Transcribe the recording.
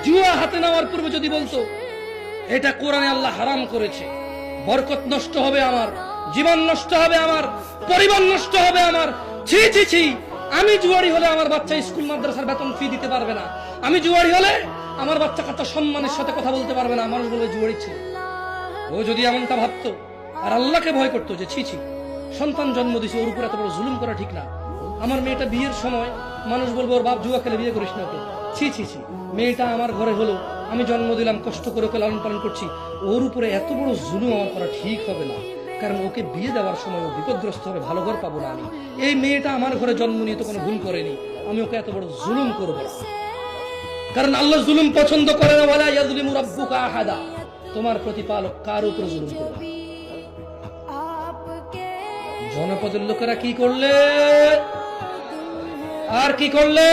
জুয়া হাতে নেওয়ার পূর্বে যদি বলতো এটা কোরআনে আল্লাহ হারাম করেছে, বরকত নষ্ট হবে আমার, জীবন নষ্ট হবে আমার, পরিবার নষ্ট হবে আমার, ছি ছি ছি, আমি জুয়ারি হলে আমার বাচ্চা স্কুল মাদ্রাসার বেতন ফি দিতে পারবে না, আমি জুয়ারি হলে আমার বাচ্চা কত সম্মানের সাথে কথা বলতে পারবে না, মানুষ বলবে জুয়ারি ছিল। ও যদি এমনটা ভাবতো আর আল্লাহকে ভয় করতো যে ছি ছি, সন্তান জন্ম দিছে, ওর উপর এত বড় জুলুম করা ঠিক না। আমার মেয়েটা বিয়ের সময় মানুষ বলবো ওর বাপ জুয়া খেলে বিয়ে করিস না ওকে, ছি ছি ছি, মেয়েটা আমার ঘরে হলো, আমি জন্ম দিলাম, কষ্ট করে ওকে লালন পালন করছি, ওর উপরে এত বড় জুলুম আমার করা ঠিক হবে না, কারণ ওকে বিয়ে দেওয়ার সময় ও বিপদগ্রস্ত হবে, ভালো ঘর পাবো না আমি। এই মেয়েটা আমার ঘরে জন্ম নিয়ে তো কোনো ভুল করেনি, আমি ওকে এত বড় জুলুম করবো না, কারণ আল্লাহ জুলুম পছন্দ করে না। ওয়ালা ইয়াযলিমু রাব্বুকা আহাদা, তোমার প্রতিপালক কার উপর জুলুম করবে না। জনপদের লোকেরা কি করলে আর কি করলে?